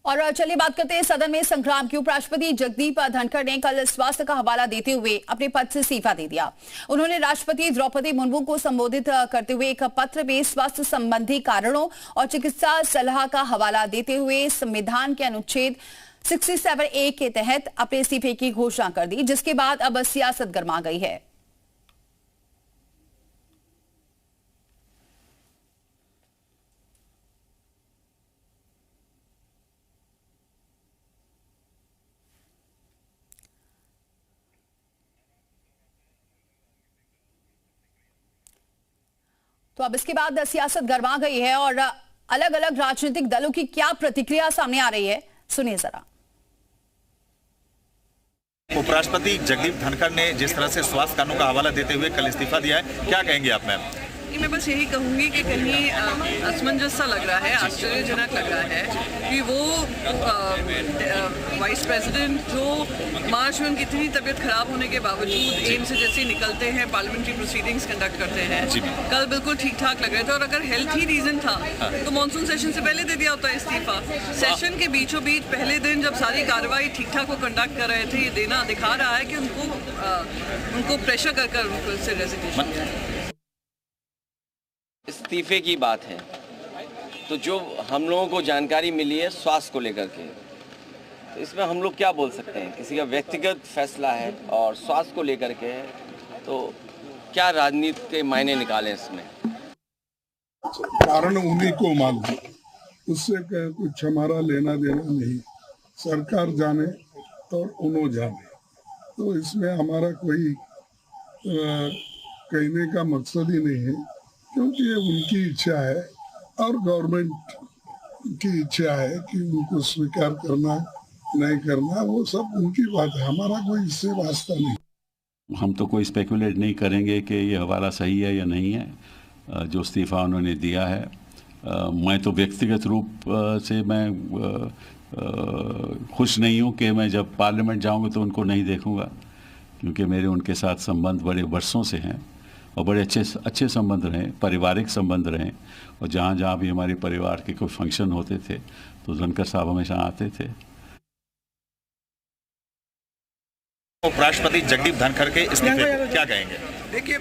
और चलिए बात करते हैं सदन में संग्राम की। उपराष्ट्रपति जगदीप धनखड़ ने कल स्वास्थ्य का हवाला देते हुए अपने पद से इस्तीफा दे दिया। उन्होंने राष्ट्रपति द्रौपदी मुर्मू को संबोधित करते हुए एक पत्र में स्वास्थ्य संबंधी कारणों और चिकित्सा सलाह का हवाला देते हुए संविधान के अनुच्छेद 67A के तहत अपने इस्तीफे की घोषणा कर दी, जिसके बाद अब सियासत गर्मा गई है। तो अब इसके बाद सियासत गर्मा गई है और अलग अलग राजनीतिक दलों की क्या प्रतिक्रिया सामने आ रही है, सुनिए जरा। उपराष्ट्रपति जगदीप धनखड़ ने जिस तरह से स्वास्थ्य कानून का हवाला देते हुए कल इस्तीफा दिया है, क्या कहेंगे आप मैम? मैं बस यही कहूँगी कि कहीं असमंजस सा लग रहा है, आश्चर्यजनक लग रहा है कि वो वाइस प्रेसिडेंट जो मार्च में उनकी इतनी तबीयत खराब होने के बावजूद एम्स से जैसे निकलते हैं, पार्लियामेंट्री प्रोसीडिंग्स कंडक्ट करते हैं, कल बिल्कुल ठीक ठाक लग रहे थे। और अगर हेल्थ ही रीजन था तो मानसून सेशन से पहले दे दिया होता है इस्तीफा। सेशन के बीचों बीच पहले दिन जब सारी कार्रवाई ठीक ठाक वो कंडक्ट कर रहे थे, ये देना दिखा रहा है कि उनको प्रेशर कर उनको इससे रेजिग्नेशन। इस्तीफे की बात है तो जो हम लोगों को जानकारी मिली है स्वास्थ्य को लेकर के, तो इसमें हम लोग क्या बोल सकते हैं? किसी का व्यक्तिगत फैसला है और स्वास्थ्य को लेकर के है, तो क्या राजनीति के मायने निकालें इसमें? कारण उन्हीं को मालूम, उससे कुछ हमारा लेना देना नहीं। सरकार जाने और उन्हों जाने, तो इसमें हमारा कोई कहने का मकसद ही नहीं है, क्योंकि ये उनकी इच्छा है और गवर्नमेंट की इच्छा है कि उनको स्वीकार करना नहीं करना, वो सब उनकी बात है, हमारा कोई इससे वास्ता नहीं। हम तो कोई स्पेकुलेट नहीं करेंगे कि ये हवाला सही है या नहीं है, जो इस्तीफ़ा उन्होंने दिया है। मैं तो व्यक्तिगत रूप से मैं खुश नहीं हूँ कि मैं जब पार्लियामेंट जाऊँगा तो उनको नहीं देखूँगा, क्योंकि मेरे उनके साथ संबंध बड़े वर्षों से हैं और बड़े अच्छे संबंध रहे, पारिवारिक संबंध रहे। और जहाँ जहाँ भी हमारे परिवार के कोई फंक्शन होते थे तो धनखड़ साहब हमेशा आते थे। उपराष्ट्रपति जगदीप धनखड़ के इस्तीफे क्या कहेंगे? देखिए,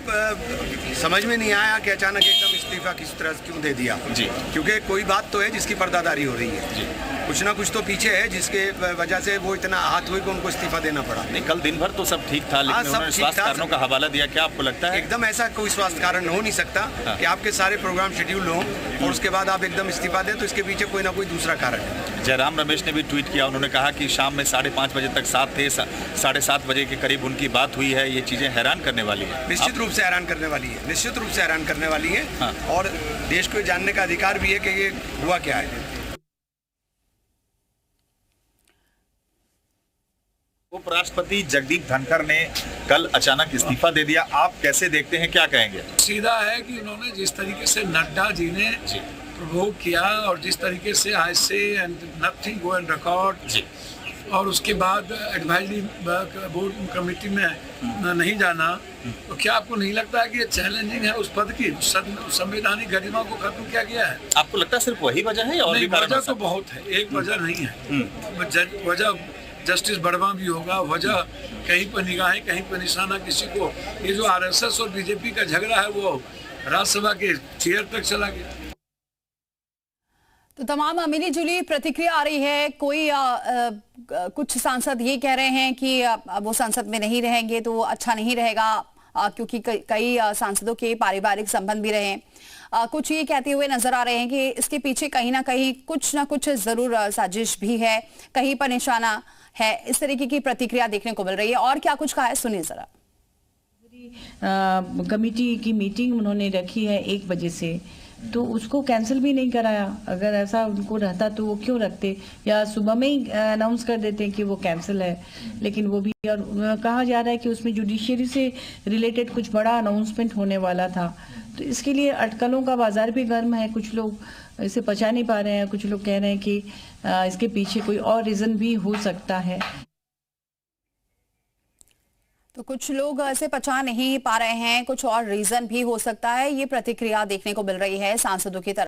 समझ में नहीं आया कि अचानक एकदम इस्तीफा किस तरह क्यों दे दिया जी, क्योंकि कोई बात तो है जिसकी पर्दादारी हो रही है जी। कुछ ना कुछ तो पीछे है जिसके वजह से वो इतना हाथ हुई को उनको इस्तीफा देना पड़ा। नहीं, कल दिन भर तो सब ठीक था, लेकिन उन्होंने स्वास्थ्य कारणों का हवाला दिया। क्या आपको लगता है एकदम ऐसा कोई स्वास्थ्य कारण हो नहीं सकता कि आपके सारे प्रोग्राम शेड्यूल हो और उसके बाद आप एकदम इस्तीफा दें? तो इसके पीछे कोई ना कोई दूसरा कारण है। जयराम रमेश ने भी ट्वीट किया, उन्होंने कहा कि शाम में 5:30 बजे तक साथ थे, 7:30 बजे के करीब उनकी बात हुई है। ये चीजें हैरान करने वाली है, निश्चित रूप से हैरान करने वाली है, निश्चित रूप से हैरान करने वाली है। हाँ। और देश को जानने का अधिकार भी है कि ये हुआ क्या है। उपराष्ट्रपति जगदीप धनखड़ ने कल अचानक इस्तीफा दे दिया, आप कैसे देखते हैं, क्या कहेंगे? सीधा है कि उन्होंने जिस तरीके से नड्डा जी ने प्रवोक किया और जिस तरीके से I say and nothing go and record जी, और उसके बाद एडवाइजरी बोर्ड कमेटी में नहीं जाना, तो क्या आपको नहीं लगता है कि ये चैलेंजिंग है उस पद की? संवैधानिक गरिमा को खत्म किया गया है। आपको लगता है सिर्फ वही वजह है और भी कारण? वजह तो बहुत है, एक वजह नहीं है। वजह जस्टिस बड़वा भी होगा, वजह कहीं पर निगाहें कहीं पर निशाना किसी को। ये जो आरएसएस और बीजेपी का झगड़ा है वो राज्यसभा के चेयर तक चला गया। तो तमाम मिली जुली प्रतिक्रिया आ रही है। कोई कुछ सांसद ये कह रहे हैं कि वो संसद में नहीं रहेंगे तो अच्छा नहीं रहेगा, क्योंकि कई सांसदों के पारिवारिक संबंध भी रहे हैं। कुछ ये कहते हुए नजर आ रहे हैं कि इसके पीछे कहीं ना कुछ जरूर साजिश भी है, कहीं पर निशाना है। इस तरीके की प्रतिक्रिया देखने को मिल रही है। और क्या कुछ कहा है, सुनिए जरा। कमेटी की मीटिंग उन्होंने रखी है 1 बजे से, तो उसको कैंसिल भी नहीं कराया। अगर ऐसा उनको रहता तो वो क्यों रखते, या सुबह में ही अनाउंस कर देते कि वो कैंसिल है। लेकिन वो भी, और कहा जा रहा है कि उसमें जुडिशियरी से रिलेटेड कुछ बड़ा अनाउंसमेंट होने वाला था, तो इसके लिए अटकलों का बाजार भी गर्म है। कुछ लोग इसे पचा नहीं पा रहे हैं, कुछ लोग कह रहे हैं कि इसके पीछे कोई और रीजन भी हो सकता है। तो कुछ लोग इसे पचा नहीं पा रहे हैं, कुछ और रीजन भी हो सकता है। ये प्रतिक्रिया देखने को मिल रही है सांसदों की तरफ।